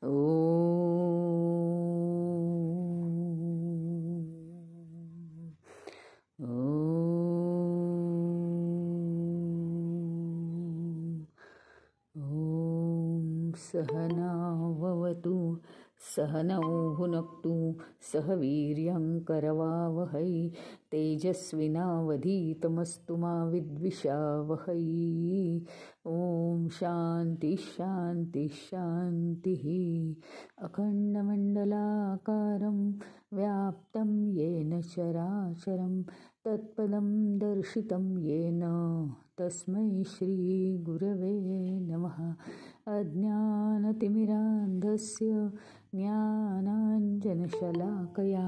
ॐ सहना भवतु सहनौ भुनक्तु सह वीर्यं करवावहै तेजस्विनावधीतमस्तु मा विद्विषावहै। ॐ शान्ति शान्ति शान्तिः। अखण्डमण्डलाकारं व्याप्तं येन चराचरं तत्पदं दर्शितं येन तस्मै श्रीगुरवे नमः। अज्ञानतिमिरान्धस्य ज्ञानाञ्जनशलाकया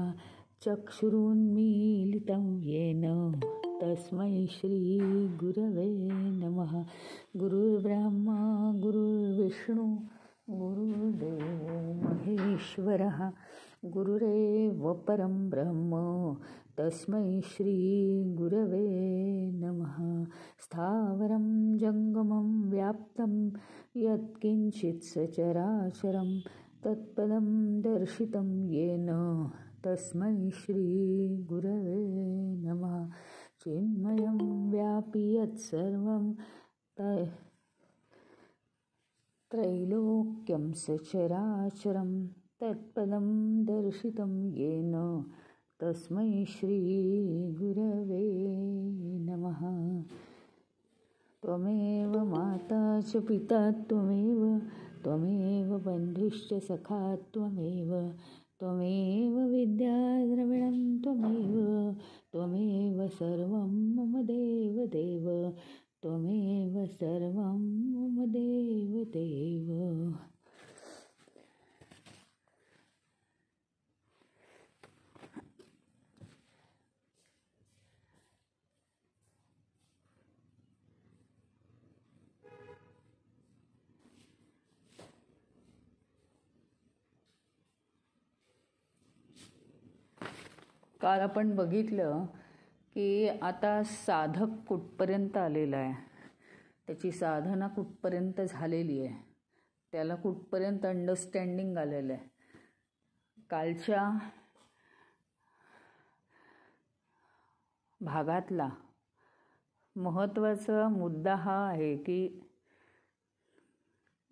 चक्षुरुन्मीलितं येन तस्मै श्रीगुरवे नमः। गुरुर्ब्रह्मा गुरुर्विष्णु गुरुर्देवो महेश्वरः गुरुरेव परं ब्रह्म तस्मै श्रीगुरवे नमः। स्थावरं जङ्गमं व्याप्तं यत्किञ्चित् सचराचरं तत्पदं दर्शितं येन तस्मै श्रीगुरवे नमः। चिन्मयं व्यापि यत्सर्वं त्रैलोक्यं सचराचरं तत्पदं दर्शितं येन तस्मै श्रीगुरवे नमः। त्वमेव माता च पिता त्वमेव बन्धुश्च सखा त्वमेव विद्या द्रविणं त्वमेव सर्वं मम देवदेव त्वमेव सर्वं मम देवदेव। काल आपण बघितलं की आता साधक कुठपर्यंत आलेला आहे, त्याची साधना कुठपर्यंत झालेली आहे, त्याला कुठपर्यंत अंडरस्टँडिंग आलेलं आहे. कालच्या भागातला महत्त्वाचा मुद्दा हा आहे की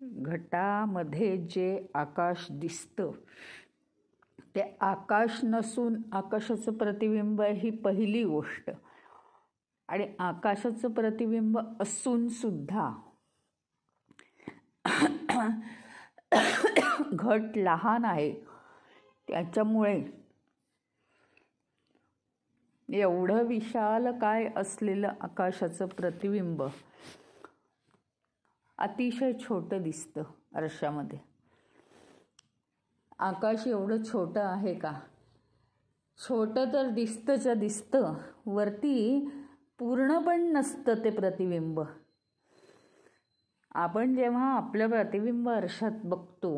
घटामध्ये जे आकाश दिसतं ते आकाश नसून आकाशाचं प्रतिबिंब ही पहिली गोष्ट. आणि आकाशाचं प्रतिबिंब असून सुद्धा घट लहान आहे, त्याच्यामुळे एवढं विशाल काय असलेलं आकाशाचं प्रतिबिंब अतिशय छोटं दिसतं आरशामध्ये. आकाश एवढं छोटं आहे का? छोटं तर दिसतं, वरती पूर्ण पण नसतं ते प्रतिबिंब. आपण जेव्हा आपलं प्रतिबिंब आरशात बघतो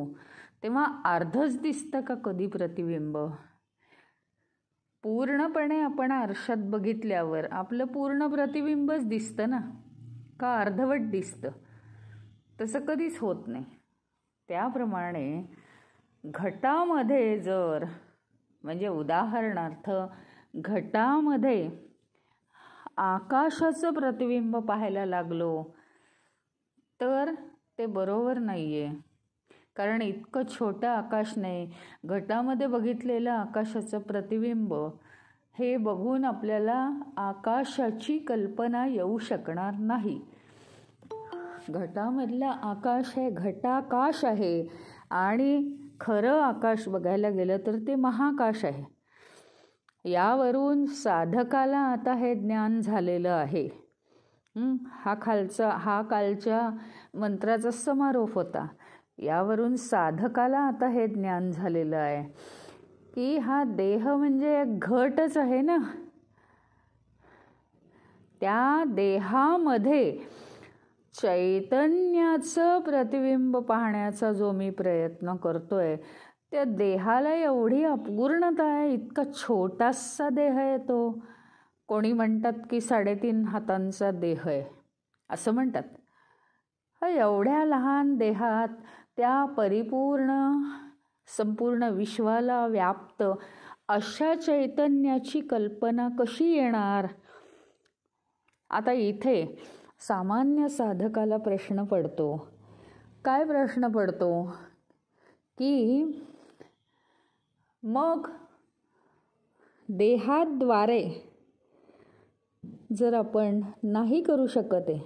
तेव्हा अर्धच दिसतं का कधी प्रतिबिंब? पूर्णपणे आपण आरशात बघितल्यावर आपलं पूर्ण प्रतिबिंबच दिसतं ना, का अर्धवट दिसतं? तसं कधीच होत नाही. त्याप्रमाणे घटामध्ये जर म्हणजे उदाहरणार्थ घटामध्ये आकाशाचं प्रतिबिंब पाहायला लागलो तर ते बरोबर नाही आहे. कारण इतकं छोटं आकाश नाही. घटामध्ये बघितलेलं आकाशाचं प्रतिबिंब हे बघून आपल्याला आकाशाची कल्पना येऊ शकणार नाही. घटामधलं आकाश हे घटाकाश आहे आणि खरं आकाश बघायला गेलं तर ते महाकाश आहे. यावरून साधकाला आता हे ज्ञान झालेलं आहे. हा कालच्या मंत्राचा समारोप होता. यावरून साधकाला आता हे ज्ञान झालेलं आहे की हा देह म्हणजे एक घटच आहे ना. त्या देहामध्ये चैतन्याचं प्रतिबिंब पाहण्याचा जो मी प्रयत्न करतोय त्या देहाला एवढी अपूर्णता आहे. इतका छोटासा देह आहे तो. कोणी म्हणतात की 3.5 हातांचा देह आहे असं म्हणतात. एवढ्या लहान देहात त्या परिपूर्ण संपूर्ण विश्वाला व्याप्त अशा चैतन्याची कल्पना कशी येणार? आता इथे सामान्य साधकाला प्रश्न पडतो. काय प्रश्न पडतो? की मग देहाद्वारे जर आपण नाही करू शकत आहे,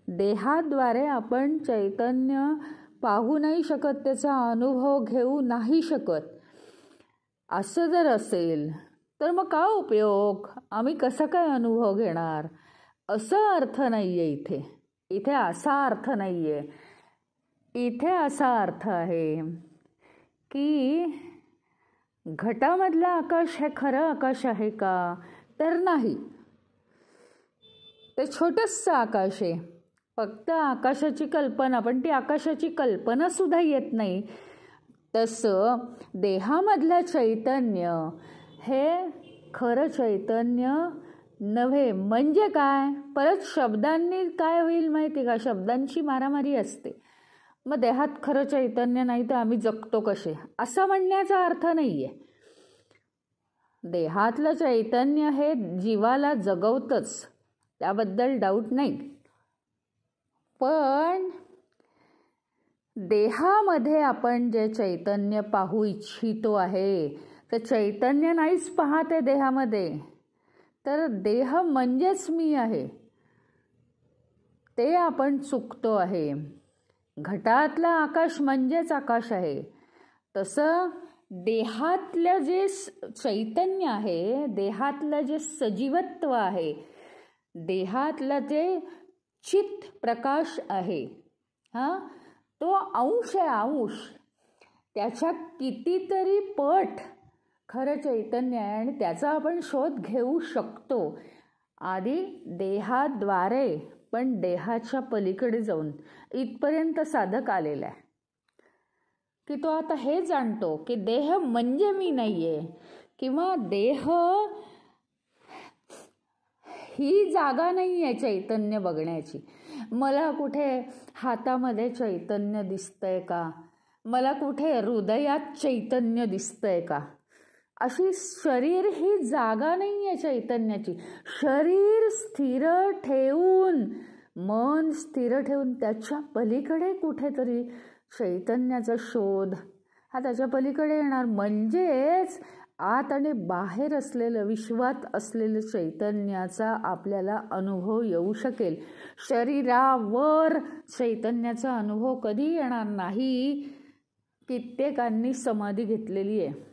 देहाद्वारे आपण चैतन्य पाहू नाही शकत, त्याचा अनुभव घेऊ नाही शकत, असं जर असेल तर मग काय उपयोग? आम्ही कसा काय अनुभव घेणार? असा अर्थ नाही आहे इथे. इथे असा अर्थ नाही आहे. इथे असा अर्थ आहे की घटामधलं आकाश हे खरं आकाश आहे का? तर नाही. ते छोटंसं आकाश आहे. फक्त आकाशाची कल्पना, पण ती आकाशाची कल्पना सुद्धा येत नाही. तसं देहामधलं चैतन्य हे खरं चैतन्य नव्हे. म्हणजे काय? परत शब्दांनी काय होईल माहिती का? शब्दांची मारामारी असते. मग देहात खरं चैतन्य नाही तर आम्ही जगतो कसे, असा म्हणण्याचा अर्थ नाही आहे. देहातलं चैतन्य हे जीवाला जगवतंच, त्याबद्दल डाऊट नाही. पण देहामध्ये आपण जे चैतन्य पाहू इच्छितो आहे, तर चैतन्य नाहीच पाहते देहामध्ये. तर देह म्हणजेच मी आहे, ते आपण चुकतो आहे. घटातला आकाश म्हणजेच आकाश आहे. तसं देहातलं जे चैतन्य आहे, देहातलं जे सजीवत्व आहे, देहातलं जे चित प्रकाश आहे, तो अंश आहे. अंश त्याच्या कितीतरी पट खरं चैतन्य आहे आणि त्याचा आपण शोध घेऊ शकतो. आधी देहाद्वारे, पण देहाच्या पलीकडे जाऊन इथपर्यंत साधक आलेला आहे की तो आता हे जाणतो की देह म्हणजे मी नाही आहे, किंवा देह ही जागा नाही आहे चैतन्य बघण्याची. मला कुठे हातामध्ये चैतन्य दिसतंय का? मला कुठे हृदयात चैतन्य दिसतंय का? अशी शरीर ही जागा नाही आहे चैतन्याची. शरीर स्थिर ठेवून, मन स्थिर ठेवून त्याच्या पलीकडे कुठेतरी चैतन्याचा शोध हा त्याच्या पलीकडे येणार. म्हणजेच आत आणि बाहेर असलेलं, विश्वात असलेलं चैतन्याचा आपल्याला अनुभव येऊ शकेल. शरीरावर चैतन्याचा अनुभव कधी येणार नाही. कित्येकांनी समाधी घेतलेली आहे,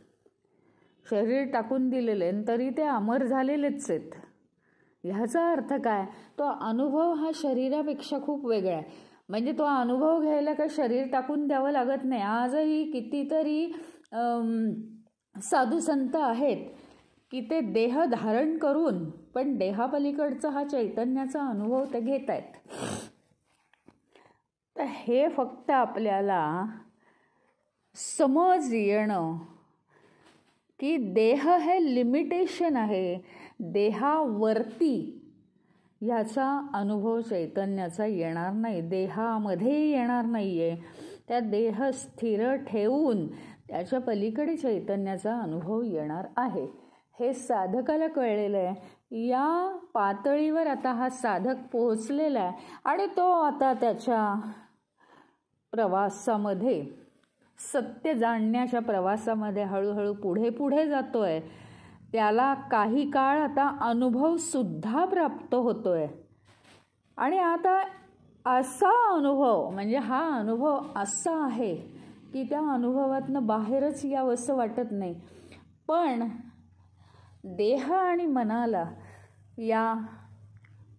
शरीर टाकून दिलेले आहे, तरी ते अमर झालेलेच आहेत. ह्याचा अर्थ काय? तो अनुभव हा शरीरापेक्षा खूप वेगळा आहे. म्हणजे तो अनुभव घ्यायला काय शरीर टाकून द्यावं लागत नाही. आजही कितीतरी साधू संत आहेत की ते देह धारण करून पण देहापलीकडचा हा चैतन्याचा अनुभव ते घेत आहेत. तर हे फक्त आपल्याला समज येणं की देह हे लिमिटेशन आहे, देहावरती ह्याचा अनुभव चैतन्याचा येणार नाही, देहामध्ये येणार नाही आहे. त्या देह स्थिर ठेवून त्याच्या पलीकडे चैतन्याचा अनुभव येणार आहे. हे साधकाला कळलेलं आहे. या पातळीवर आता हा साधक पोहोचलेला आहे आणि तो आता त्याच्या प्रवासामध्ये, सत्य जाणण्याच्या प्रवासामध्ये हळूहळू पुढे पुढे जातोय. त्याला काही काळ आता अनुभव सुद्धा प्राप्त होतोय. आणि आता असा अनुभव, म्हणजे हा अनुभव असा आहे की त्या अनुभवातनं बाहेरच यावंसं वाटत नाही. पण देह आणि मनाला या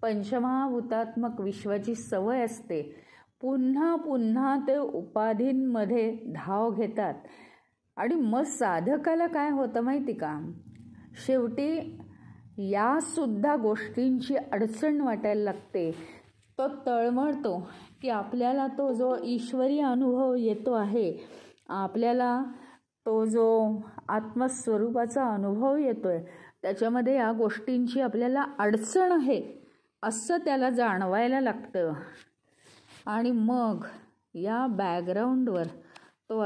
पंचमहाभूतात्मक विश्वाची सवय असते. पुन्हा पुन्हा ते उपाधींमध्ये धाव घेतात. आणि मग साधकाला काय होतं माहिती का? शेवटी या सुद्धा गोष्टींची अडचण वाटायला लागते. तो तळमळतो की आपल्याला तो जो ईश्वरी अनुभव येतो आहे, आपल्याला तो जो आत्मस्वरूपाचा अनुभव येतोय, त्याच्यामध्ये या गोष्टींची आपल्याला अडचण आहे असं त्याला जाणवायला लागतं. आणि मग या बॅकग्राऊंडवर तो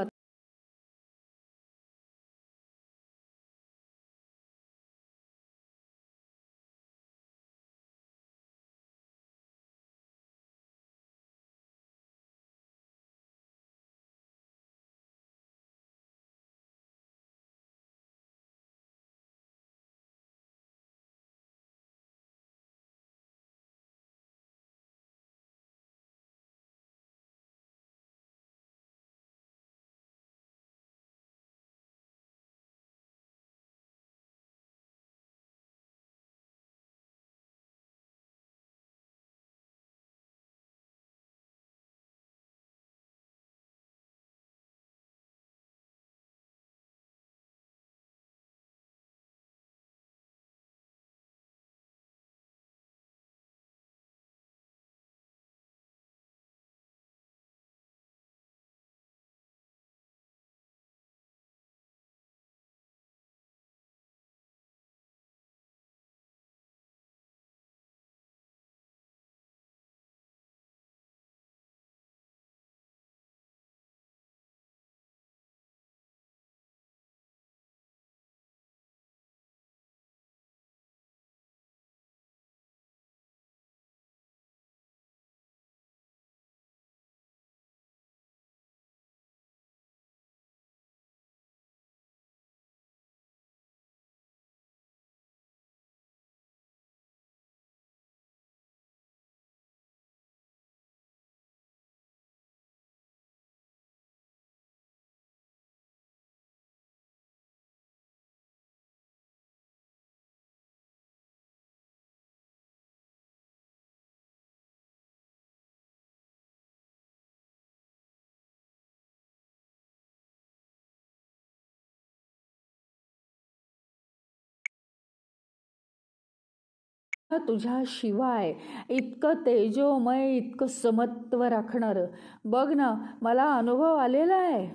तुझ्याशिवाय इतकं तेजोमय, इतकं समत्व राखणारं बघ ना, मला अनुभव आलेला आहे.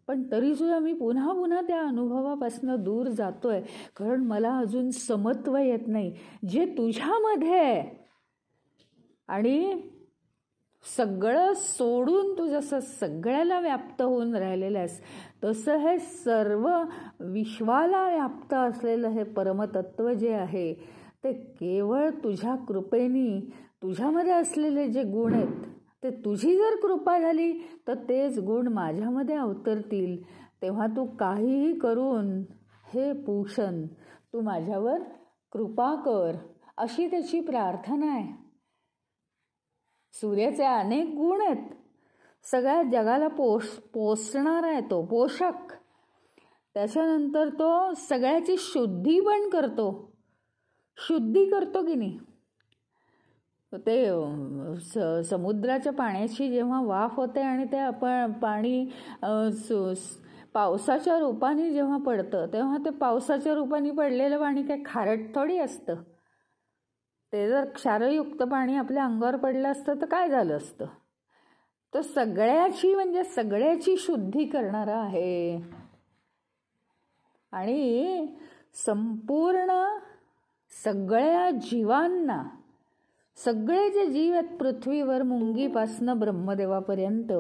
पण तरीसुद्धा मी पुन्हा पुन्हा त्या अनुभवापासून दूर जातोय, कारण मला अजून समत्व येत नाही जे तुझ्यामध्ये आहे. आणि सगळं सोडून तू जसं सगळ्याला व्याप्त होऊन राहिलेलं आहेस, तसं हे सर्व विश्वाला व्याप्त असलेलं हे परमतत्व जे आहे ते केवळ तुझ्या कृपेनी, तुझ्यामध्ये असलेले जे गुण आहेत ते तुझी जर कृपा झाली तर तेच गुण माझ्यामध्ये अवतरतील. तेव्हा तू काहीही करून हे भूषण तू माझ्यावर कृपा कर, अशी त्याची प्रार्थना आहे. सूर्याचे अनेक गुण आहेत, सगळ्या जगाला पोषणार आहे तो पोषक. त्याच्यानंतर तो सगळ्याची शुद्धी पण करतो, शुद्धी करतो की नाही. ते समुद्राच्या पाण्याची जेव्हा वाफ होते आणि ते आपण पाणी पावसाच्या रूपाने जेव्हा पडतं, तेव्हा ते पावसाच्या रूपाने पडलेलं पाणी काही खारट थोडी असतं. ते जर क्षारयुक्त पाणी आपल्या अंगावर पडलं असतं तर काय झालं असतं. तो सगळ्याची म्हणजे सगळ्याची शुद्धी करणारा आहे. आणि संपूर्ण सगळ्या जीवांना, सगळे जे जीव आहेत पृथ्वीवर, मुंगीपासनं ब्रह्मदेवापर्यंत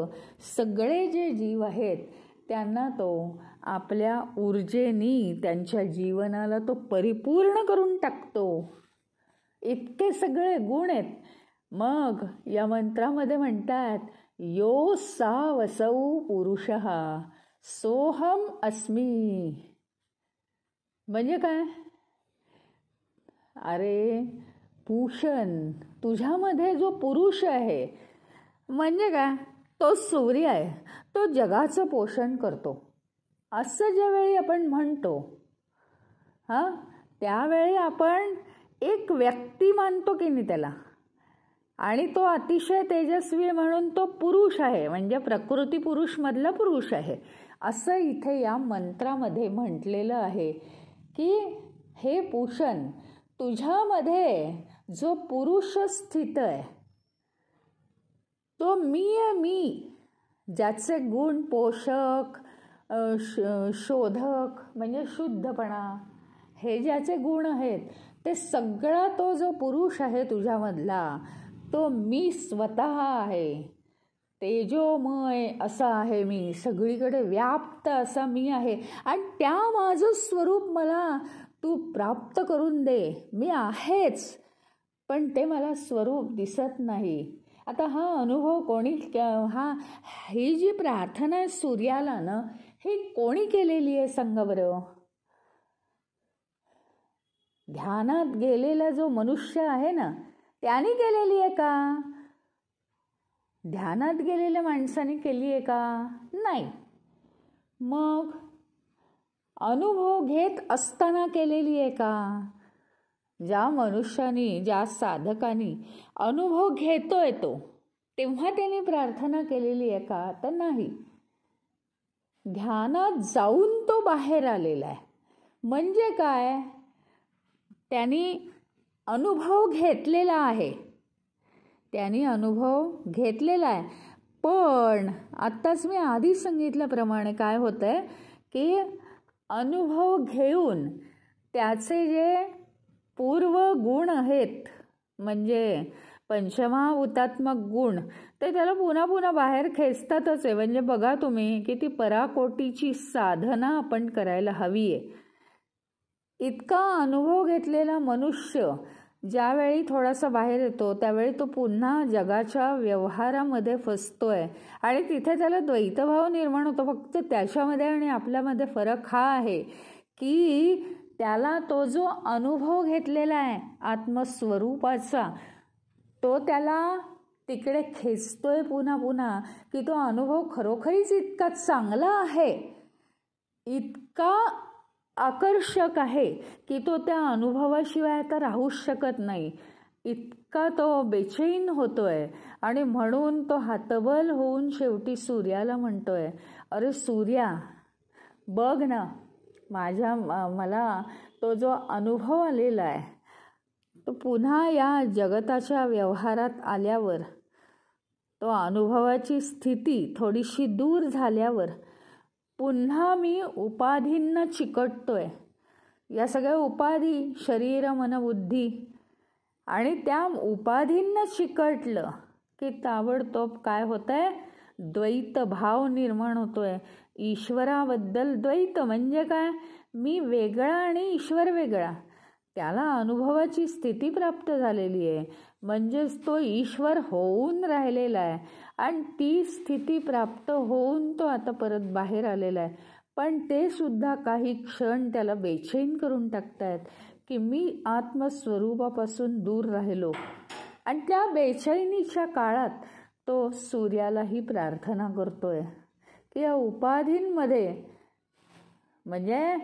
सगळे जे जीव आहेत त्यांना तो आपल्या ऊर्जेनी त्यांच्या जीवनाला तो परिपूर्ण करून टाकतो. इतके सगळे गुण आहेत. मग या मंत्रामध्ये म्हणतात, यो सा वसौ पुरुषः सोहम अस्मी. म्हणजे काय? अरे भूषण, तुझ्यामध्ये जो पुरुष आहे म्हणजे काय, तो सूर्य आहे, तो जगाचं पोषण करतो असं ज्यावेळी आपण म्हणतो, त्यावेळी आपण एक व्यक्ती मानतो की नाही त्याला. आणि तो अतिशय तेजस्वी म्हणून तो पुरुष आहे, म्हणजे प्रकृती पुरुष मधला पुरुष आहे असं इथे या मंत्रामध्ये म्हटलेलं आहे की हे भूषण, तुझ्यामध्ये जो पुरुष स्थित आहे तो मी, ज्याचे गुण पोषक, शोधक म्हणजे शुद्धपणा, हे ज्याचे गुण आहेत ते सगळा तो जो पुरुष आहे तुझ्यामधला तो मी स्वतः आहे. तेजोमय असा आहे मी, सगळीकडे व्याप्त असा मी आहे आणि त्या माझं स्वरूप मला तू प्राप्त करून दे. मी आहेच, पण ते मला स्वरूप दिसत नाही. आता हा अनुभव कोणी ही जी प्रार्थना आहे सूर्याला ना, ही कोणी केलेली आहे सांगा बरं? ध्यानात गेलेला जो मनुष्य आहे ना त्याने केलेली आहे का? ध्यानात गेलेल्या माणसाने केली आहे का? नाही. मग अनुभव घेत असताना केलेली आहे का? ज्या मनुष्याने, ज्या साधकाने अनुभव घेतोय तो, तेव्हा त्याने प्रार्थना केलेली आहे का? तर नाही. ध्यानात जाऊन तो बाहेर आलेला आहे. म्हणजे काय? त्यांनी अनुभव घेतलेला आहे. त्यांनी अनुभव घेतलेला आहे. पण आत्ताच मी आधी सांगितल्याप्रमाणे काय होतं आहे की अनुभव घेऊन त्याचे जे पूर्व गुण आहेत, म्हणजे पंचमहाभूतात्मक गुण, ते त्याला पुन्हा पुन्हा बाहेर खेचतातच आहे. म्हणजे बघा तुम्ही की ती पराकोटीची साधना आपण करायला हवी आहे. इतका अनुभव घेतलेला मनुष्य ज्यावेळी थोडासा बाहेर येतो त्यावेळी तो पुन्हा जगाच्या व्यवहारामध्ये फसतोय आणि तिथे त्याला द्वैतभाव निर्माण होतो. फक्त त्याच्यामध्ये आणि आपल्यामध्ये फरक हा आहे की त्याला तो जो अनुभव घेतलेला आहे आत्मस्वरूपाचा, तो त्याला तिकडे खेचतोय पुन्हा पुन्हा की तो अनुभव खरोखरीच इतका चांगला आहे, इतका आकर्षक आहे की तो त्या अनुभवाशिवाय आता राहूच शकत नाही. इतका तो बेचैन होतोय आणि म्हणून तो हतबल होऊन शेवटी सूर्याला म्हणतोय, अरे सूर्या बघ ना, मला तो जो अनुभव आलेला आहे तो पुन्हा या जगताच्या व्यवहारात आल्यावर, तो अनुभवाची स्थिती थोडीशी दूर झाल्यावर पुन्हा मी उपाधींना चिकटतोय. या सगळ्या उपाधी शरीर मन बुद्धी, आणि त्या उपाधींना चिकटलं की ताबडतोब काय होतंय? द्वैत भाव निर्माण होतोय. ईश्वराबद्दल द्वैत म्हणजे काय? मी वेगळा आणि ईश्वर वेगळा. त्याला अनुभवाची स्थिती प्राप्त झालेली आहे, म्हणजेच तो ईश्वर होऊन राहिलेला आहे आणि ती स्थिती प्राप्त होऊन तो आता परत बाहेर आलेला आहे. पण ते सुद्धा काही क्षण त्याला बेचैन करून टाकतायत की मी आत्मस्वरूपापासून दूर राहिलो. आणि त्या बेचैनीच्या काळात तो सूर्यालाही प्रार्थना करतोय की या उपाधींमध्ये, म्हणजे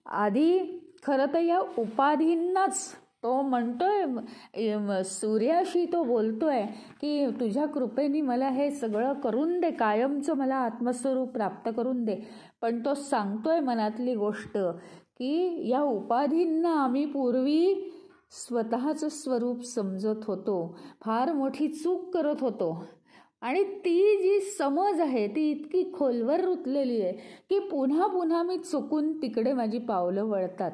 आधी खरं तर या उपाधींनाच तो म्हणतोय, सूर्याशी तो बोलतोय की तुझ्या कृपेने मला हे सगळं करून दे, कायमचं मला आत्मस्वरूप प्राप्त करून दे. पण तो सांगतोय मनातली गोष्ट की या उपाधींना आम्ही पूर्वी स्वतःचं स्वरूप समजत होतो, फार मोठी चूक करत होतो. आणि ती जी समज आहे ती इतकी खोलवर रुतलेली आहे की पुन्हा पुन्हा मी चुकून तिकडे माझी पावलं वळतात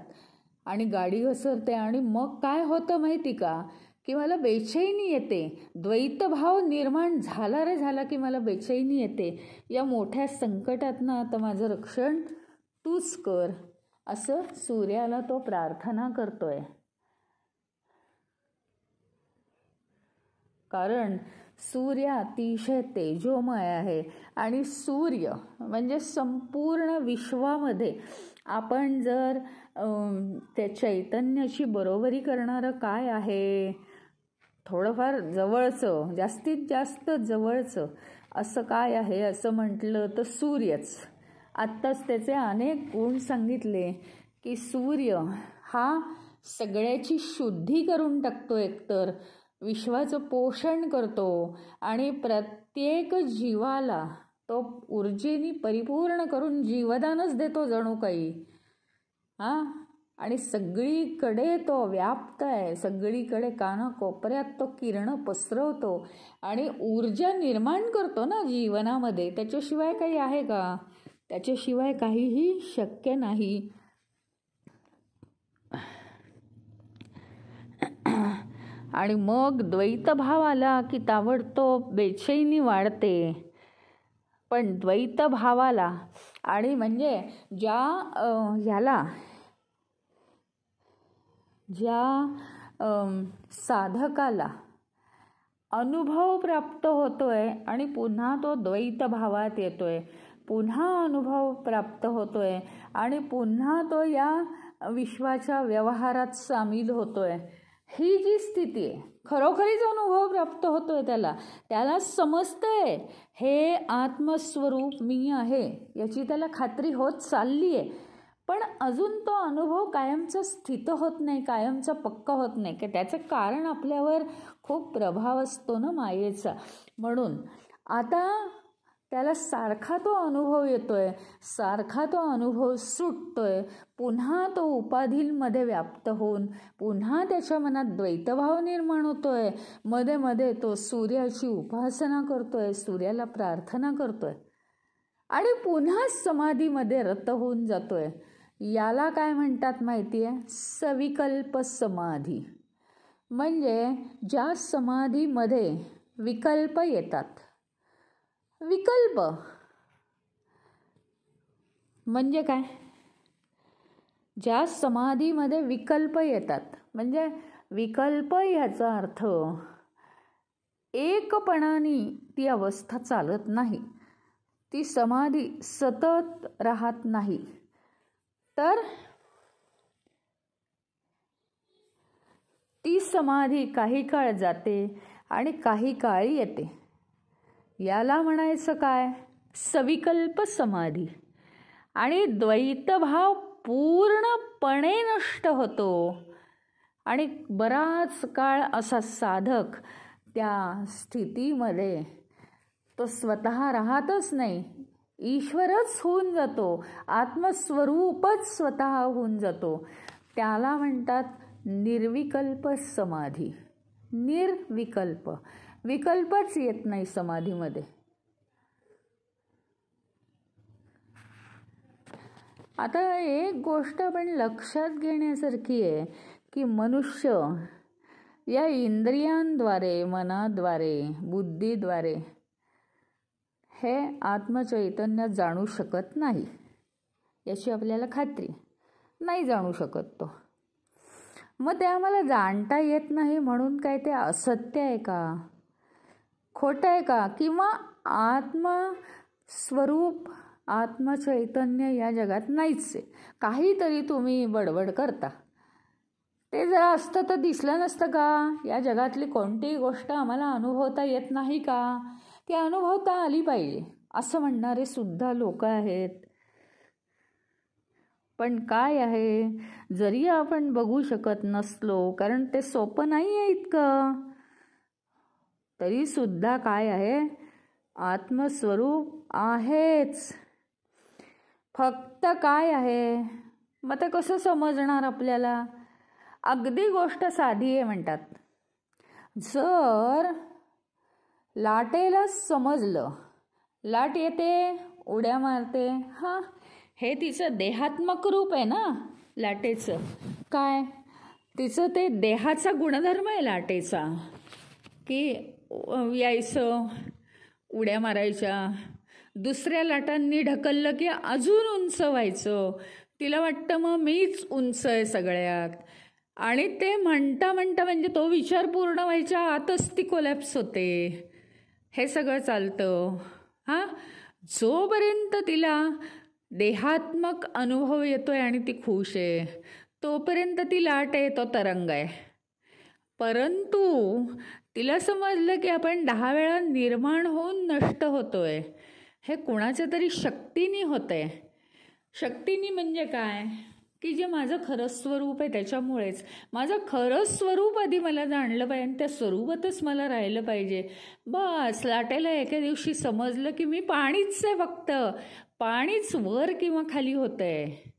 आणि गाडी घसरते. आणि मग काय होतं माहिती का, की मला बेचैनी येते. द्वैतभाव निर्माण झाला रे झाला की मला बेचैनी येते. या मोठ्या संकटातनं आता माझं रक्षण तूच कर, असं सूर्याला तो प्रार्थना करतोय. कारण सूर्य अतिशय तेजोमय आहे आणि सूर्य म्हणजे संपूर्ण विश्वामध्ये आपण जर त्या चैतन्याची बरोबरी करणारं काय आहे, थोडंफार जवळचं, जास्तीत जास्त जवळचं असं काय आहे असं म्हटलं तर सूर्यच. आत्ताच त्याचे अनेक गुण सांगितले की सूर्य हा सगळ्याची शुद्धी करून टाकतो, एकतर विश्वाचं पोषण करतो आणि प्रत्येक जीवाला तो ऊर्जेने परिपूर्ण करून जीवदानच देतो जणू काही. आणि सगळीकडे तो व्याप्त आहे, सगळीकडे कानाकोपऱ्यात तो किरण पसरवतो आणि ऊर्जा निर्माण करतो ना जीवनामध्ये. त्याच्याशिवाय काही आहे का? त्याच्याशिवाय काहीही शक्य नाही. आणि मग द्वैतभाव आला की ताबडतोब बेचैनी वाढते पण द्वैत भावाला आणि म्हणजे ज्या साधकाला अनुभव प्राप्त होतोय आणि पुन्हा तो द्वैत भावात येतोय, पुन्हा अनुभव प्राप्त होतोय आणि पुन्हा तो या विश्वाच्या व्यवहारात सामील होतोय, ही जी स्थिती आहे, खरोखरीच अनुभव प्राप्त होतोय, त्याला समजतंय हे आत्मस्वरूप मी आहे याची त्याला खात्री होत चालली आहे. पण अजून तो अनुभव कायमचा स्थित होत नाही, कायमचा पक्का होत नाही, की त्याचं कारण आपल्यावर खूप प्रभाव असतो ना मायेचा. म्हणून आता त्याला सारखा तो अनुभव येतोय, सारखा तो अनुभव सुटतोय, पुन्हा तो उपाधींमध्ये व्याप्त होऊन पुन्हा त्याच्या मनात द्वैतभाव निर्माण होतोय. मध्ये मध्ये तो सूर्याची उपासना करतोय, सूर्याला प्रार्थना करतोय आणि पुन्हा समाधीमध्ये रत होऊन जातोय. याला काय म्हणतात माहिती आहे? सविकल्प समाधी. म्हणजे ज्या समाधीमध्ये विकल्प येतात. विकल्प म्हणजे काय? ज्या समाधीमध्ये विकल्प येतात म्हणजे विकल्प ह्याचा अर्थ एकपणाने ती अवस्था चालत नाही, ती समाधी सतत राहत नाही, तर ती समाधी काही काळ जाते आणि काही काळ येते. याला म्हणायचं काय? सविकल्प समाधी. आणि द्वैतभाव पूर्णपणे नष्ट होतो आणि बराच काळ असा साधक त्या स्थितीमध्ये तो स्वतः राहतच नाही, ईश्वरच होऊन जातो, आत्मस्वरूपच स्वतः होऊन जातो. त्याला म्हणतात निर्विकल्प समाधी. निर्विकल्प, विकल्पच येत नाही समाधीमध्ये. आता एक गोष्ट आपण लक्षात घेण्यासारखी आहे की मनुष्य या इंद्रियांद्वारे, मनाद्वारे, बुद्धीद्वारे हे आत्मचैतन्य जाणू शकत नाही, याची आपल्याला खात्री नाही. जाणू शकत तो. मग ते आम्हाला जाणता येत नाही म्हणून काय ते असत्य आहे का? खोटं आहे का? किंवा आत्मस्वरूप, आत्मचैतन्य या जगात नाहीच आहे, काहीतरी तुम्ही बडबड करता. ते जरा असतं तर दिसलं नसतं का? या जगातली कोणतीही गोष्ट आम्हाला अनुभवता येत नाही का? ती अनुभवता आली पाहिजे असं म्हणणारे सुद्धा लोक आहेत. पण काय आहे, जरी आपण बघू शकत नसलो, कारण ते सोपं नाही आहे इतकं, तरी सुद्धा काय आहे, आत्मस्वरूप आहेच. फक्त काय आहे, मग ते कसं समजणार आपल्याला? अगदी गोष्ट साधी आहे. म्हणतात जर लाटेला समजलं, लाट येते, उड्या मारते, हां हे तिचं देहात्मक रूप आहे ना लाटेचं. काय तिचं ते देहाचा गुणधर्म आहे लाटेचा, की यायचं, उड्या मारायच्या, दुसऱ्या लाटांनी ढकललं की अजून उंच व्हायचं, तिला वाटतं मग मीच उंच आहे सगळ्यात, आणि ते म्हणता म्हणता म्हणजे तो विचार पूर्ण व्हायच्या आतच ती कोलॅप्स होते. हे सगळं चालतं. हां, जोपर्यंत तिला देहात्मक अनुभव येतोय आणि ती खुश आहे, तोपर्यंत ती लाट आहे, तो तरंग आहे. परंतु तिला समजलं की आपण 10 वेळा निर्माण होऊन नष्ट होतोय, हे कुणाच्या तरी शक्तीने होतंय. शक्तीने म्हणजे काय, की जे माझं खरं स्वरूप आहे त्याच्यामुळेच. माझं खरं स्वरूप आधी मला जाणलं पाहिजे आणि त्या स्वरूपातच मला राहिलं पाहिजे. बस लाटेला एके दिवशी समजलं की मी पाणीच आहे, फक्त पाणीच वर किंवा खाली होतं आहे,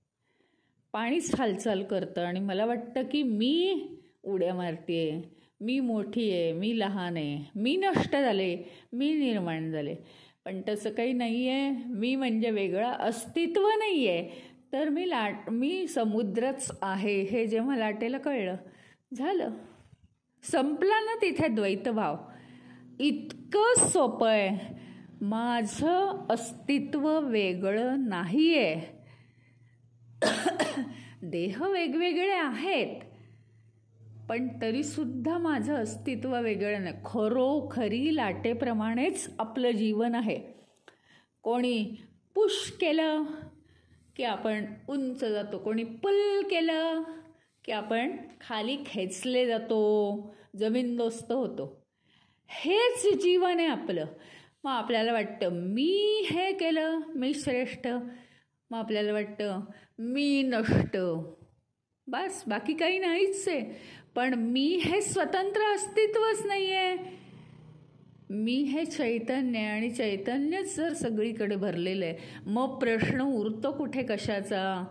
पाणीच हालचाल करतं आणि मला वाटतं की मी उड्या मारते, मी मोठी आहे, मी लहान आहे, मी नष्ट झाले, मी निर्माण झाले. पण तसं काही नाही आहे. मी म्हणजे वेगळं अस्तित्व नाही आहे, तर मी समुद्रच आहे. हे जेव्हा लाटेला कळलं, झालं, संपला ना तिथे द्वैतभाव. इतकं सोपं आहे. माझं अस्तित्व वेगळं नाही आहे. देह वेगवेगळे आहेत, पण तरीसुद्धा माझं अस्तित्व वेगळं नाही. खरोखरी लाटेप्रमाणेच आपलं जीवन आहे. कोणी पुश केलं की आपण उंच जातो, कोणी पुल केलं की आपण खाली खेचले जातो, जमीनदोस्त होतो. हेच जीवन आहे आपलं. मग आपल्याला वाटतं मी हे केलं, मी श्रेष्ठ. मग आपल्याला वाटतं मी नष्ट. बस, बाकी काही नाहीच आहे. पण मी हे स्वतंत्र अस्तित्वच नाही आहे. मी हे चैतन्य आहे आणि चैतन्यच जर सगळीकडे भरलेलं आहे, मग प्रश्न उरतो कुठे कशाचा?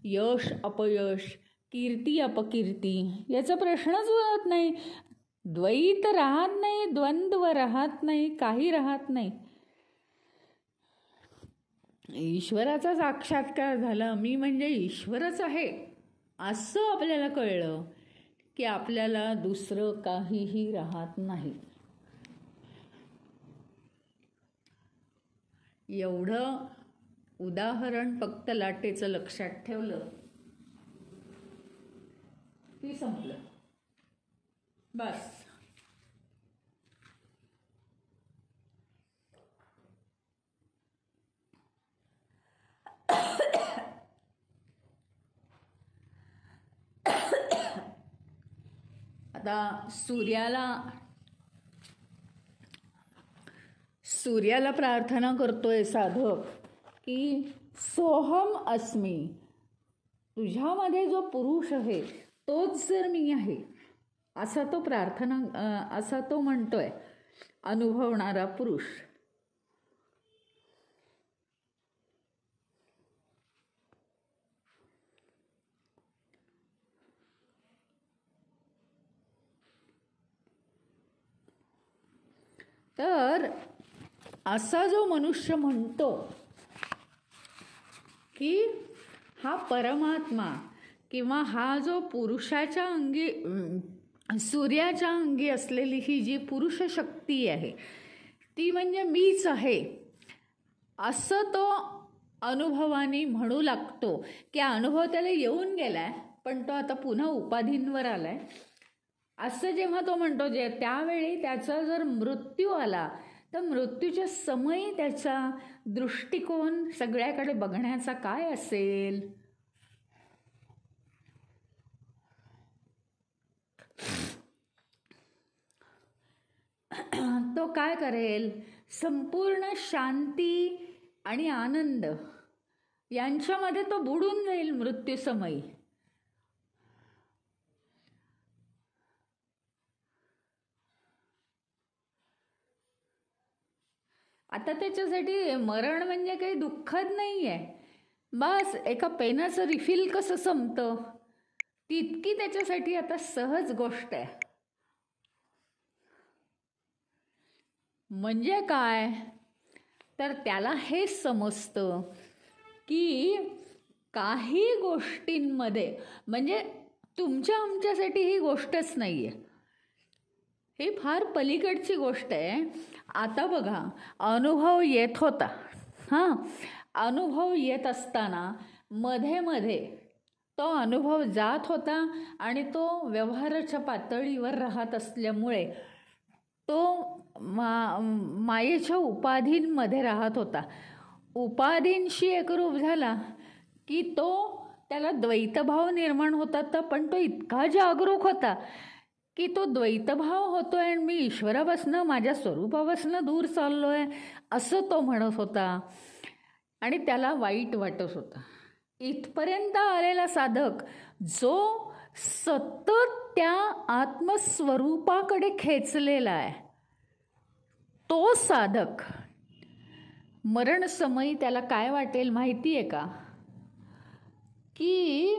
यश अपयश, कीर्ती अपकीर्ती याचा प्रश्नच उरत नाही. द्वैत राहत नाही, द्वंद्व राहत नाही, काही राहत नाही. ईश्वराचा साक्षात्कार झाला, मी म्हणजे ईश्वरच आहे असं आपल्याला कळलं की आपल्याला दुसरं काहीही राहत नाही. एवढं उदाहरण फक्त लाटेचं लक्षात ठेवलं की संपलं. बस. आता सूर्याला प्रार्थना करतोय साधक की सोहम अस्मी, तुझ्यामध्ये जो पुरुष आहे तोच जर मी आहे, असा तो असा तो म्हणतोय अनुभवणारा पुरुष. तर असा जो मनुष्य म्हणतो की हा परमात्मा किंवा हा जो पुरुषाच्या अंगी, सूर्याच्या अंगी असलेली ही जी पुरुष शक्ती आहे ती म्हणजे मीच आहे, असं तो अनुभवाने म्हणू लागतो. की अनुभव त्याला येऊन गेलाय, पण तो आता पुन्हा उपाधींवर आलाय. असं जेव्हा तो म्हणतो, त्यावेळी त्याचा जर मृत्यू आला तर मृत्यूच्या समयी त्याचा दृष्टिकोन सगळ्याकडे बघण्याचा काय असेल? तो काय करेल? संपूर्ण शांती आणि आनंद यांच्यामध्ये तो बुडून जाईल मृत्यूसमयी. आता त्याच्यासाठी मरण म्हणजे काही दुःखद नाही आहे. बस एका पेनाचं रिफिल कसं संपतं तितकी त्याच्यासाठी आता सहज गोष्ट आहे. म्हणजे काय? तर त्याला हे समजतं की काही गोष्टींमध्ये, म्हणजे तुमच्या आमच्यासाठी ही गोष्टच नाही आहे, ही फार पलीकडची गोष्ट आहे. आता बघा, अनुभव येत होता. अनुभव येत असताना मध्ये मध्ये तो अनुभव जात होता आणि तो व्यवहाराच्या पातळीवर राहत असल्यामुळे तो मायेच्या उपाधींमध्ये राहत होता. उपाधींशी एकरूप झाला की त्याला द्वैतभाव निर्माण होतात. पण तो इतका जागरूक होता की तो द्वैतभाव होतोय आणि मी ईश्वरापासनं, माझ्या स्वरूपापासनं दूर चाललोय असं तो म्हणत होता आणि त्याला वाईट वाटत होता. इथपर्यंत आलेला साधक जो सतत त्या आत्मस्वरूपाकडे खेचलेला आहे, तो साधक मरणसमयी त्याला काय वाटेल माहिती आहे का? की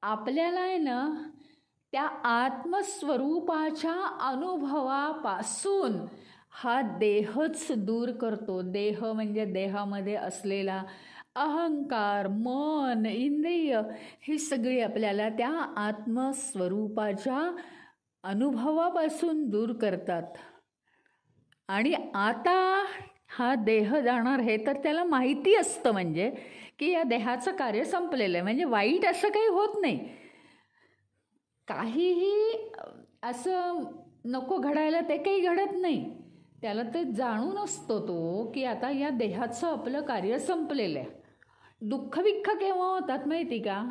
आपल्याला आहे ना त्या आत्मस्वरूपाच्या अनुभवापासून हा देहच दूर करतो. देह म्हणजे देहामध्ये असलेला अहंकार, मन, इंद्रिय ही सगळी आपल्याला त्या आत्मस्वरूपाच्या अनुभवापासून दूर करतात. आणि आता हा देह जाणार हे तर त्याला माहिती असतं, म्हणजे की या देहाचं कार्य संपलेलं आहे, म्हणजे वाईट असं काही होत नाही. काहीही असं नको घडायला ते काही घडत नाही. त्याला ते जाणून असतो तो की आता या देहाचं आपलं कार्य संपलेलं आहे. दुःखविख्ख केव्हा होतात माहिती का?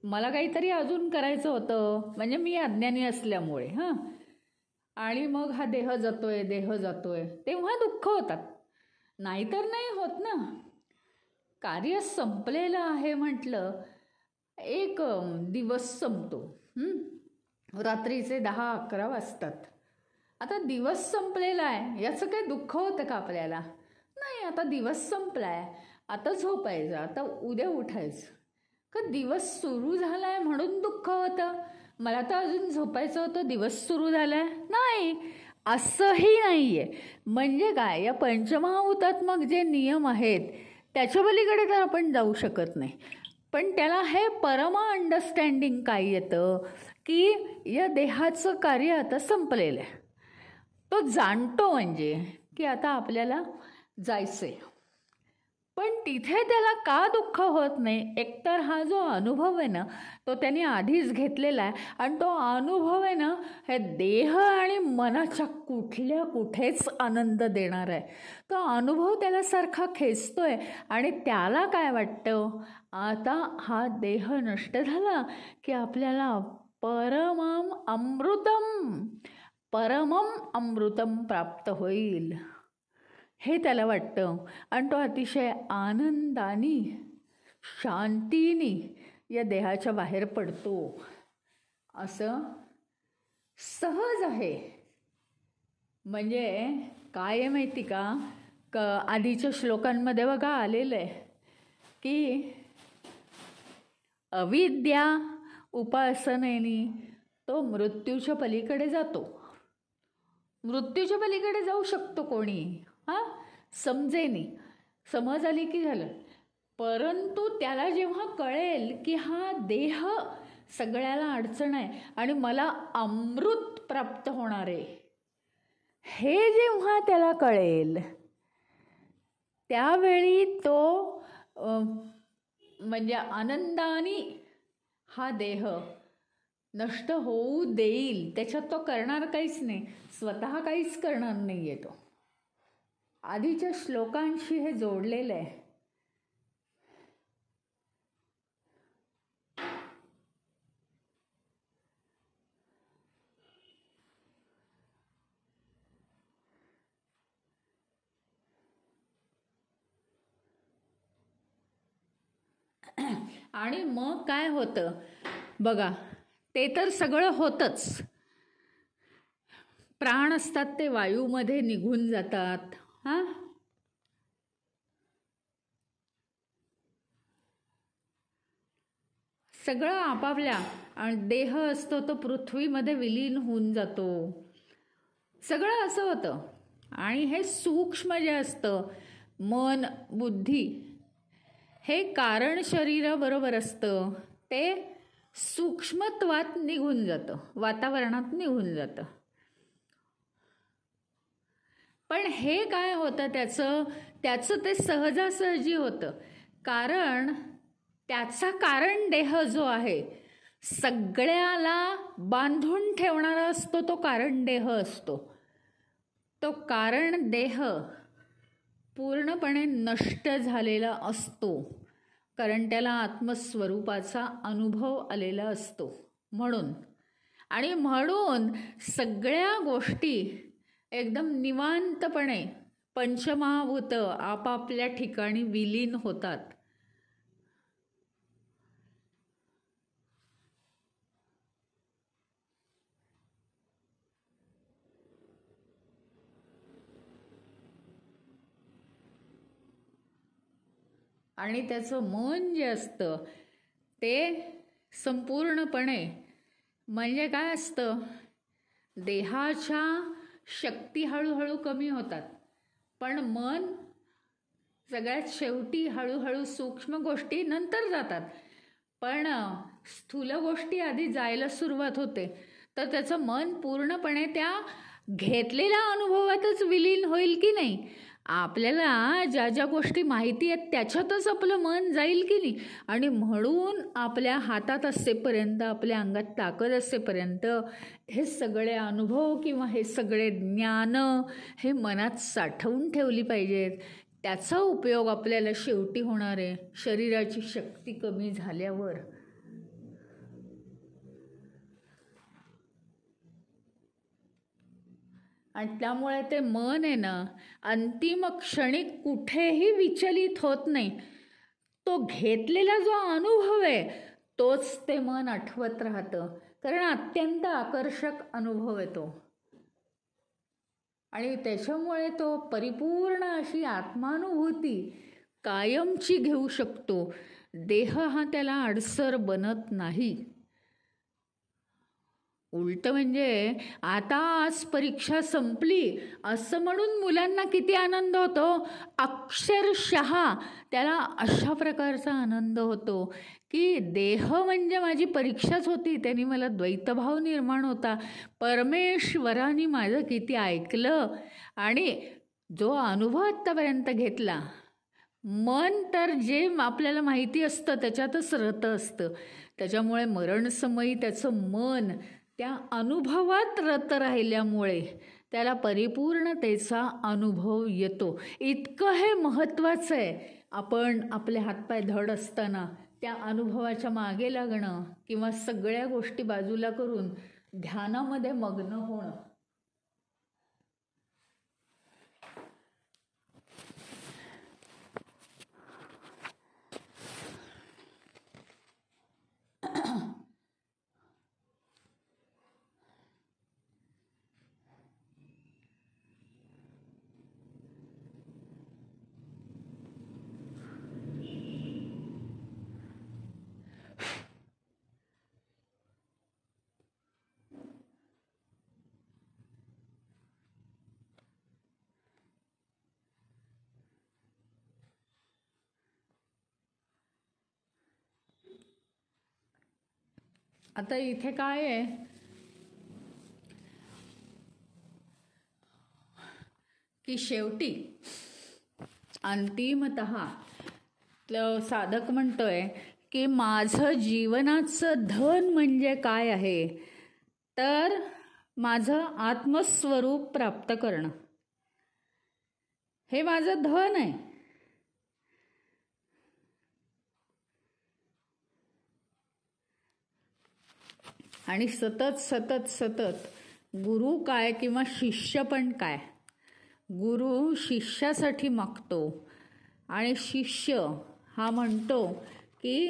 मला काहीतरी अजून करायचं होतं, म्हणजे मी अज्ञानी असल्यामुळे आणि मग हा देह जातोय तेव्हा दुःख होतात, नाहीतर नाही होत ना. कार्य संपलेलं आहे म्हटलं, एक दिवस संपतो, रात्रीचे 10-11 वाजतात. आता दिवस संपलेला आहे याचं काही दुःख होतं का आपल्याला? नाही. आता दिवस संपला आहे, आता झोपायचं, आता उद्या उठायचं. का दिवस सुरू झाला आहे म्हणून दुःख होतं? मला तर अजून झोपायचं होतं, दिवस सुरू झाला आहे? नाही, असंही नाही आहे. म्हणजे काय, या पंचमहाभूतात्मक जे नियम आहेत त्याच्या पलीकडे तर आपण जाऊ शकत नाही. पण त्याला हे परम अंडरस्टँडिंग काय येतं की या देहाचं कार्य आता संपलेलं आहे. तो जाणतो म्हणजे की आता आपल्याला जायचं आहे. पण तिथे त्याला का दुःख होत नाही? एकतर हा जो अनुभव आहे ना तो त्याने आधीच घेतलेला आहे, आणि तो अनुभव आहे ना हे देह आणि मनाच्या कुठेच आनंद देणार आहे. तो अनुभव त्याला सारखा खेचतोय आणि त्याला काय वाटतं, आता हा देह नष्ट झाला की आपल्याला परमम अमृतम प्राप्त होईल, हे त्याला वाटतं. आणि तो अतिशय आनंदाने शांतीने या देहाच्या बाहेर पडतो. असं सहज आहे. म्हणजे काय आहे माहिती का, आधीच्या श्लोकांमध्ये बघा आलेलं आहे की अविद्या उपासनेने तो मृत्यूच्या पलीकडे जातो. मृत्यूच्या पलीकडे जाऊ शकतो कोणी, समज आली की झालं. परंतु त्याला जेव्हा कळेल की हा देह सगळ्याला अडचण आहे आणि मला अमृत प्राप्त होणार आहे, हे जेव्हा त्याला कळेल त्यावेळी तो म्हणजे आनंदाने हा देह नष्ट होऊ देईल. त्याच्यात तो करणार काहीच नाही, स्वतः काहीच करणार नाही आहे. तो आधीच्या श्लोकांशी हे जोडलेलं आहे. आणि मग काय होतं बघा, ते तर सगळं होतच. प्राण असतात ते वायूमध्ये निघून जातात. सगळं आपापल्या, आणि देह असतो तो पृथ्वीमध्ये विलीन होऊन जातो. सगळं असं होतं. आणि हे सूक्ष्म जे असतं मन बुद्धी, हे कारण शरीराबरोबर असतं, ते सूक्ष्मत्वात निघून जातं, वातावरणात निघून जातं. पण हे काय होतं, त्याचं ते सहजासहजी होतं. कारण त्याचा कारण देह जो आहे, सगळ्याला बांधून ठेवणारा असतो, तो कारण देह असतो. तो कारण देह पूर्णपणे नष्ट झालेला असतो, कारण त्याला आत्मस्वरूपाचा अनुभव आलेला असतो. म्हणून सगळ्या गोष्टी एकदम निवांतपणे पंचमहाभूत आपापल्या ठिकाणी विलीन होतात. आणि त्याचं मन जे असतं ते संपूर्णपणे, म्हणजे काय असतं, देहाच्या शक्ती हळूहळू कमी होतात, पण मन सगळ्यात शेवटी हळूहळू सूक्ष्म गोष्टी नंतर जातात, पण स्थूल गोष्टी आधी जायला सुरुवात होते. तर त्याचं मन पूर्णपणे त्या घेतलेल्या अनुभवातच विलीन होईल की नाही. आपल्याला ज्या ज्या गोष्टी माहिती आहेत त्याच्यातच आपलं मन जाईल की नाही. आणि म्हणून आपल्या हातात असेपर्यंत, आपल्या अंगात ताकद असेपर्यंत हे सगळे अनुभव किंवा हे सगळे ज्ञान हे मनात साठवून ठेवली पाहिजेत. त्याचा उपयोग आपल्याला शेवटी होणार आहे शरीराची शक्ती कमी झाल्यावर. आणि त्यामुळे ते मन आहे ना, अंतिम क्षणी कुठेही विचलित होत नाही. तो घेतलेला जो अनुभव आहे तोच ते मन आठवत राहतं, कारण अत्यंत आकर्षक अनुभव आहे तो. आणि त्याच्यामुळे तो परिपूर्ण अशी आत्मानुभूती कायमची घेऊ शकतो. देह हा त्याला अडसर बनत नाही. उलट म्हणजे आता आज परीक्षा संपली असं म्हणून मुलांना किती आनंद होतो. अक्षरशः त्याला अशा प्रकारचा आनंद होतो की देह म्हणजे माझी परीक्षाच होती, त्यांनी मला द्वैतभाव निर्माण होता. परमेश्वराने माझं किती ऐकलं आणि जो अनुभव आत्तापर्यंत घेतला. मन तर जे आपल्याला माहिती असतं त्याच्यातच रत असतं. त्याच्यामुळे मरणसमयी त्याचं मन त्या अनुभवात रत राहिल्यामुळे त्याला परिपूर्णतेचा अनुभव येतो. इतकं हे महत्त्वाचं आहे. आपण आपले हातपाय धड असताना त्या अनुभवाच्या मागे लागणं किंवा सगळ्या गोष्टी बाजूला करून ध्यानामध्ये मग्न होणं. आता इथे काय आहे की शेवटी अंतिमतः साधक म्हणतोय की माझं जीवनाचं धन म्हणजे काय आहे, तर माझं आत्मस्वरूप प्राप्त करणं हे माझं धन आहे. आणि सतत सतत सतत गुरु काय किंवा शिष्य पण काय, गुरु शिष्यासाठी मागतो आणि शिष्य हा म्हणतो की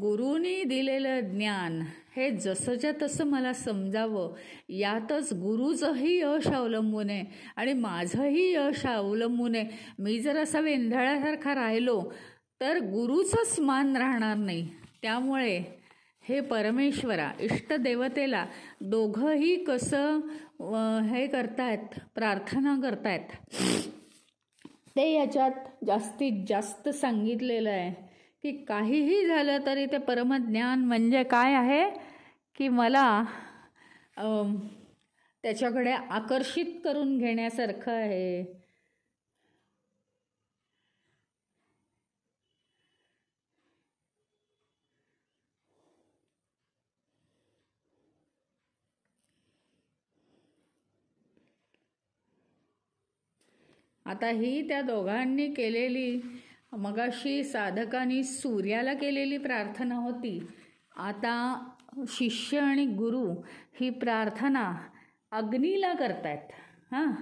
गुरुनी दिलेलं ज्ञान हे जसंच्या तसं मला समजावं. यातच गुरुचंही यश अवलंबून आहे आणि माझंही यश अवलंबून आहे. मी जर असा वेंधळ्यासारखा राहिलो तर गुरुचंच मान राहणार नाही. त्यामुळे हे परमेश्वरा, इष्टदेवतेला दोघंही कसं हे करतायत, प्रार्थना करतायत ते याच्यात जास्तीत जास्त सांगितलेलं आहे की काहीही झालं तरी ते परमज्ञान म्हणजे काय आहे की मला त्याच्याकडे आकर्षित करून घेण्यासारखं आहे. आता ही त्या दोघांनी केलेली, मगाशी साधकांनी सूर्याला केलेली प्रार्थना होती. आता शिष्य आणि गुरु ही प्रार्थना अग्नीला करतायत. हां,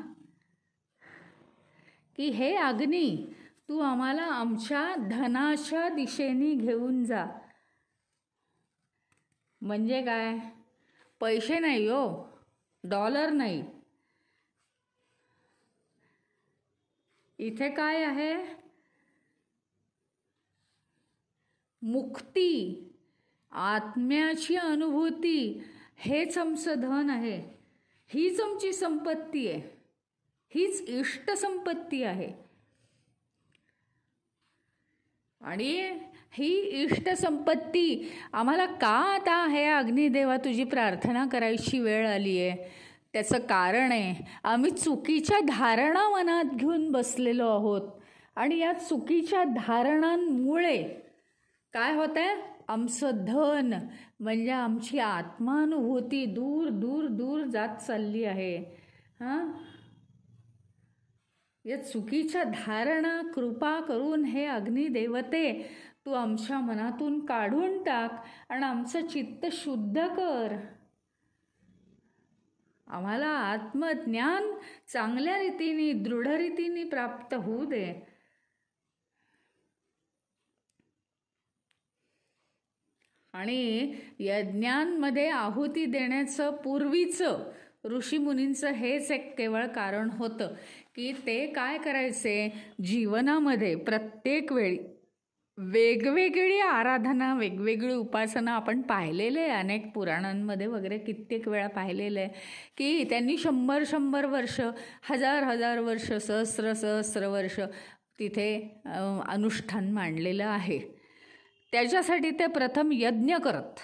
की हे अग्नी तू आम्हाला आमच्या धनाच्या दिशेने घेऊन जा. म्हणजे काय, पैसे नाही हो, डॉलर नाही. इथे काय आहे, मुक्ती, आत्म्याची अनुभूती, हेच आमचं धन आहे. हीच आमची संपत्ती आहे, हीच इष्ट संपत्ती आहे. आणि ही इष्ट संपत्ती आम्हाला का आता हे अग्निदेवा तुझी प्रार्थना करायची वेळ आली आहे, त्याचं कारण आहे आम्ही चुकीच्या धारणा मनात घेऊन बसलेलो आहोत. आणि या चुकीच्या धारणांमुळे काय होत आहे, आमचं धन म्हणजे आमची आत्मानुभूती दूर दूर दूर जात चालली आहे. या चुकीच्या धारणा कृपा करून हे अग्निदेवते तू आमच्या मनातून काढून टाक आणि आमचं चित्त शुद्ध कर. आम्हाला आत्मज्ञान चांगल्या रीतीने दृढ रीतीने प्राप्त होऊ दे. आणि यज्ञांमध्ये आहुती देण्याचं पूर्वीचं ऋषीमुनींचं हेच एक केवळ कारण होतं की ते काय करायचे, जीवनामध्ये प्रत्येक वेळी वेगवेगळी आराधना वेगवेगळी उपासना आपण पाहिलेले आहे अनेक पुराणांमध्ये वगैरे कित्येक वेळा पाहिलेलं आहे की त्यांनी 100 वर्ष 1000 वर्ष सहस्र वर्ष तिथे अनुष्ठान मांडलेलं आहे. त्याच्यासाठी ते प्रथम यज्ञ करत,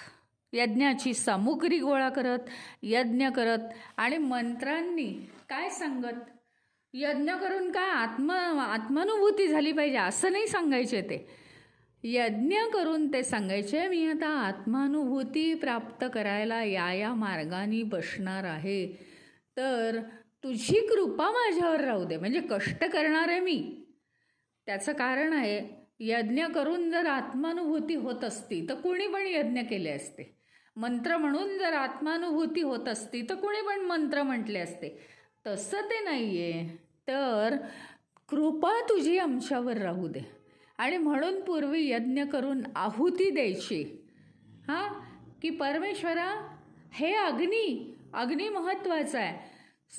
यज्ञाची सामुग्री गोळा करत, यज्ञ करत आणि मंत्रांनी काय सांगत, यज्ञ करून काय आत्मानुभूती झाली पाहिजे असं नाही सांगायचे. ते यज्ञ करून ते सांगायचे मी आता आत्मानुभूती प्राप्त करायला या मार्गाने बसणार आहे, तर तुझी कृपा माझ्यावर राहू दे. म्हणजे कष्ट करणार आहे मी. त्याचं कारण आहे यज्ञ करून जर आत्मानुभूती होत असती तर कोणी पण यज्ञ केले असते. मंत्र म्हणून जर आत्मानुभूती होत असती तर कोणी पण मंत्र म्हटले असते. तसं ते नाही आहे. तर कृपा तुझी आमच्यावर राहू दे. आणि म्हणून पूर्वी यज्ञ करून आहुती द्यायची की परमेश्वरा हे अग्नी महत्त्वाचा आहे.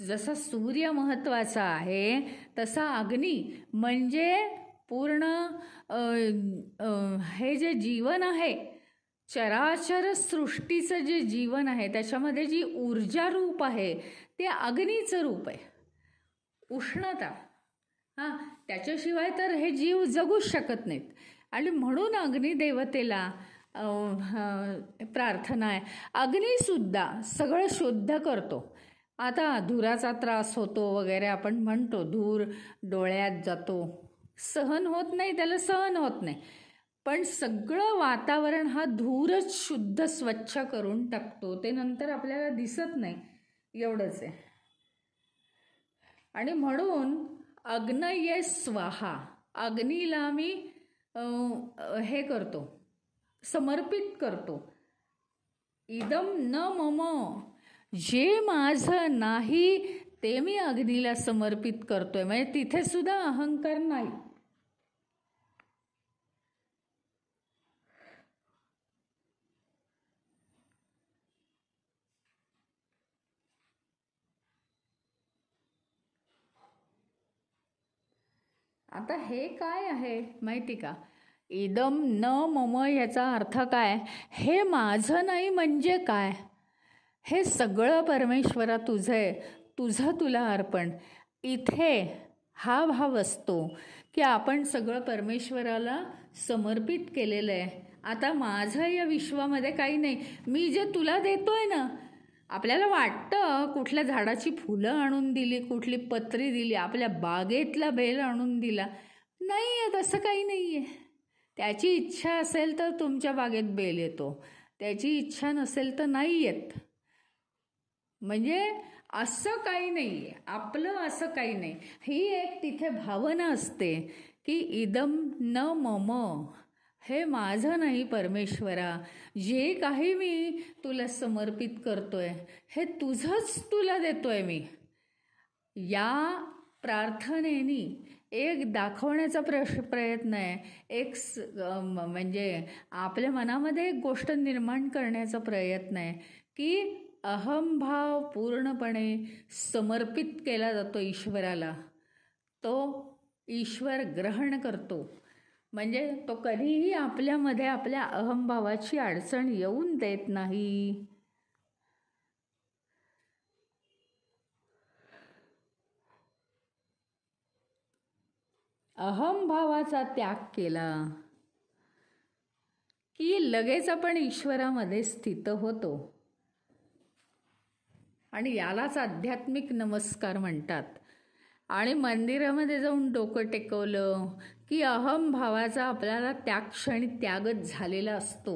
जसा सूर्य महत्त्वाचा आहे तसा अग्नी म्हणजे पूर्ण हे जे जीवन आहे, चराचर सृष्टीचं जे जीवन आहे त्याच्यामध्ये जी ऊर्जा रूप आहे ते अग्नीचं रूप आहे. उष्णता त्याच्याशिवाय तर हे जीव जगूच शकत नाहीत. आणि म्हणून अग्निदेवतेला प्रार्थना आहे. अग्निसुद्धा सगळं शुद्ध करतो. आता धुराचा त्रास होतो वगैरे आपण म्हणतो, धूर डोळ्यात जातो, सहन होत नाही, त्याला सहन होत नाही. पण सगळं वातावरण हा धूरच शुद्ध स्वच्छ करून टाकतो. ते नंतर आपल्याला दिसत नाही, एवढंच आहे. आणि म्हणून अग्नये स्वाहा, अग्नीला मी हे करतो, समर्पित करतो. इदम न मम, जे माझं नाही ते मी अग्नीला समर्पित करतोय. म्हणजे तिथे सुद्धा अहंकार नाही. आता हे काय आहे माहिती का, इदम न मम याचा अर्थ काय, हे माझं नाही म्हणजे काय, हे सगळं परमेश्वरा तुझं आहे, तुझं तुला अर्पण. इथे हा भाव असतो की आपण सगळं परमेश्वराला समर्पित केलेलं आहे. आता माझं या विश्वामध्ये काही नाही, मी जे तुला देतोय ना. आपल्याला वाटतं कुठल्या झाडाची फुलं आणून दिली, कुठली पत्री दिली, आपल्या बागेतला बेल आणून दिला. नाही आहे, तसं काही नाही आहे. त्याची इच्छा असेल तर तुमच्या बागेत बेल येतो, त्याची इच्छा नसेल तर नाही येत. म्हणजे असं काही नाही आहे, आपलं असं काही नाही. ही एक तिथे भावना असते की इदम न मम, हे माझं नाही परमेश्वरा, जे काही मी तुला समर्पित करतोय हे तुझंच तुला देतोय मी. या प्रार्थनेनी एक दाखवण्याचा प्रयत्न आहे, एक म्हणजे आपल्या मनामध्ये एक गोष्ट निर्माण करण्याचा प्रयत्न आहे की अहंभाव पूर्णपणे समर्पित केला जातो ईश्वराला. तो ईश्वर ग्रहण करतो. म्हणजे तो कधीही आपल्यामध्ये आपल्या अहंभावाची अडचण येऊन देत नाही. अहंभावाचा त्याग केला की लगेच आपण ईश्वरामध्ये स्थित होतो. आणि यालाच आध्यात्मिक नमस्कार म्हणतात. आणि मंदिरामध्ये जाऊन डोकं टेकवलं की अहमभावाचा आपल्याला त्या क्षणी त्यागच झालेला असतो,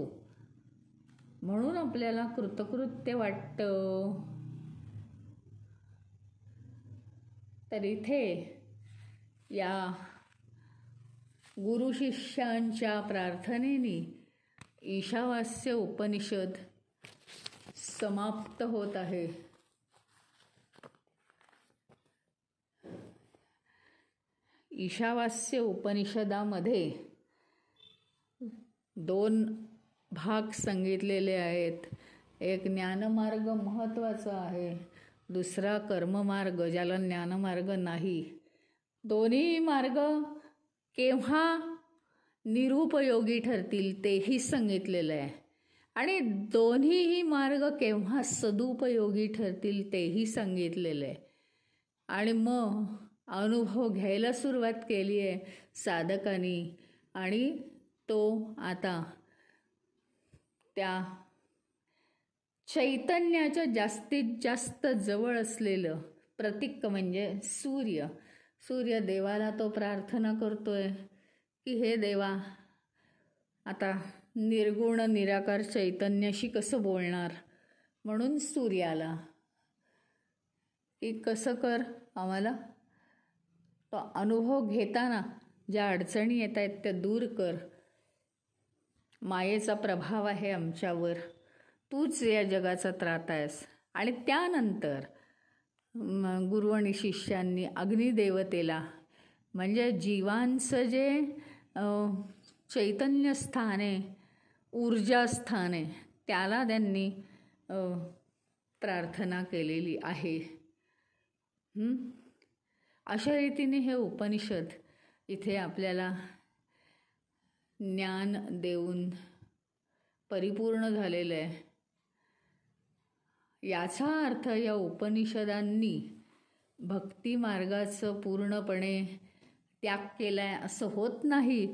म्हणून आपल्याला कृतकृत्य वाटतं. तर इथे या गुरु शिष्यांच्या प्रार्थनेने ईशावास्य उपनिषद समाप्त होत आहे. ईशावास्य उपनिषदामध्ये 2 भाग सांगितलेले आहेत. एक ज्ञानमार्ग महत्त्वाचा आहे, दुसरा कर्ममार्ग ज्याला ज्ञानमार्ग नाही. दोन्ही मार्ग केव्हा निरुपयोगी ठरतील तेही सांगितलेलं आहे, आणि दोन्हीही मार्ग केव्हा सदुपयोगी ठरतील तेही सांगितलेलं आहे. आणि मग अनुभव घ्यायला सुरुवात केली आहे साधकांनी, आणि तो आता त्या चैतन्याच्या जास्तीत जास्त जवळ असलेलं प्रतीक म्हणजे सूर्यदेवाला तो प्रार्थना करतोय की हे देवा, आता निर्गुण निराकार चैतन्याशी कसं बोलणार, म्हणून सूर्याला की कसं कर, आम्हाला तो अनुभव घेताना ज्या अडचणी येत आहेत त्या दूर कर. मायेचा प्रभाव आहे आमच्यावर, तूच या जगाचा त्राता आहेस. आणि त्यानंतर गुरु आणि शिष्यांनी अग्निदेवतेला, म्हणजे जीवांचं जे चैतन्य स्थान आहे, ऊर्जा स्थान आहे, त्याला त्यांनी प्रार्थना केलेली आहे. अशा रीतीने हे उपनिषद इथे आपल्याला ज्ञान देऊन परिपूर्ण झालेलं आहे. याचा अर्थ या उपनिषदांनी भक्ती मार्गाचं पूर्णपणे त्याग केला आहे असं होत नाही.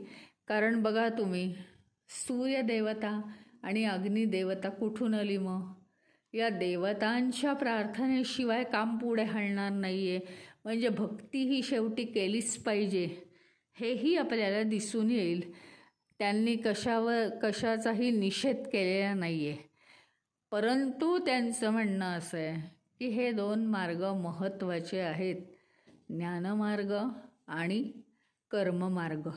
कारण बघा तुम्ही, सूर्यदेवता आणि अग्निदेवता कुठून आली मग? या देवतांच्या प्रार्थनेशिवाय काम पुढे हलणार नाही आहे. म्हणजे भक्ती ही शेवटी केलीच पाहिजे हेही आपल्याला दिसून येईल. त्यांनी कशाचाही निषेध केलेला नाही आहे, परंतु त्यांचं म्हणणं असं आहे की हे 2 मार्ग महत्त्वाचे आहेत, ज्ञानमार्ग आणि कर्ममार्ग.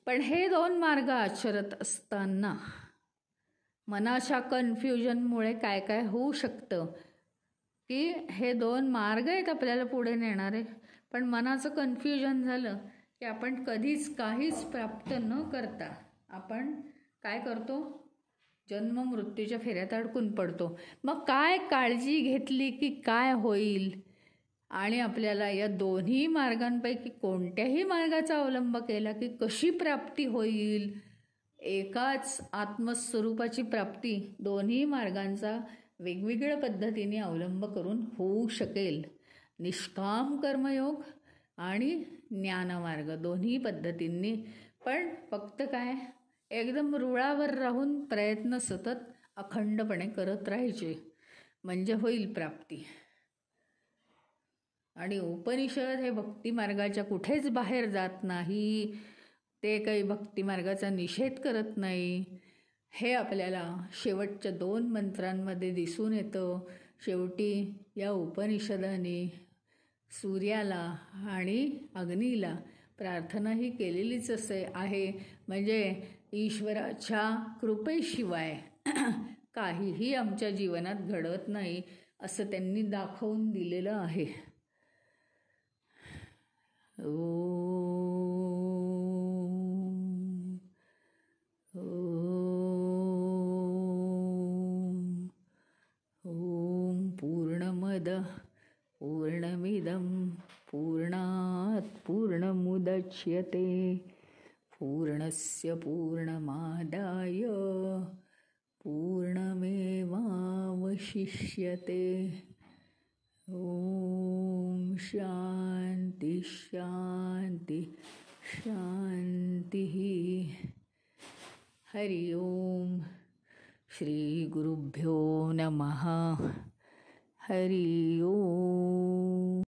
पण हे 2 मार्ग आचरत असताना मनाच्या कन्फ्युजनमुळे काय काय होऊ शकतं की हे 2 मार्ग आहेत आपल्याला पुढे नेणारे, पण मनाचं कन्फ्युजन झालं की आपण कधीच काहीच प्राप्त न करता आपण काय करतो, जन्म मृत्यूच्या फेऱ्यात अडकून पडतो. मग काय काळजी घेतली की काय होईल, आणि आपल्याला या दोन्ही मार्गांपैकी कोणत्याही मार्गाचा अवलंब केला की कशी प्राप्ती होईल. एकाच आत्मस्वरूपाची प्राप्ती दोन्ही मार्गांचा वेगवेगळ्या पद्धतीने अवलंब करून होऊ शकेल. निष्काम कर्मयोग आणि ज्ञानमार्ग दोन्ही पद्धतींनी. पण फक्त काय, एकदम रुळावर राहून प्रयत्न सतत अखंडपणे करत राहायचे म्हणजे होईल प्राप्ती. आणि उपनिषद हे भक्तिमार्गाच्या कुठेच बाहेर जात नाही, ते काही भक्तिमार्गाचा निषेध करत नाही. हे आपल्याला शेवटच्या 2 मंत्रांमध्ये दिसून येतं. शेवटी या उपनिषदाने सूर्याला आणि अग्नीला प्रार्थना ही केलेलीच असे आहे. म्हणजे ईश्वराच्या कृपेशिवाय काहीही आमच्या जीवनात घडत नाही असं त्यांनी दाखवून दिलेलं आहे. ओम पूर्णमद पूर्णमिदं पूर्णात् पूर्णमुदच्यते पूर्णस्य पूर्णमादाय पूर्णमेवावशिष्यते. ओम शांति शांति शांति. हरि ओम. श्री गुरुभ्यो नमः. हरि ओम.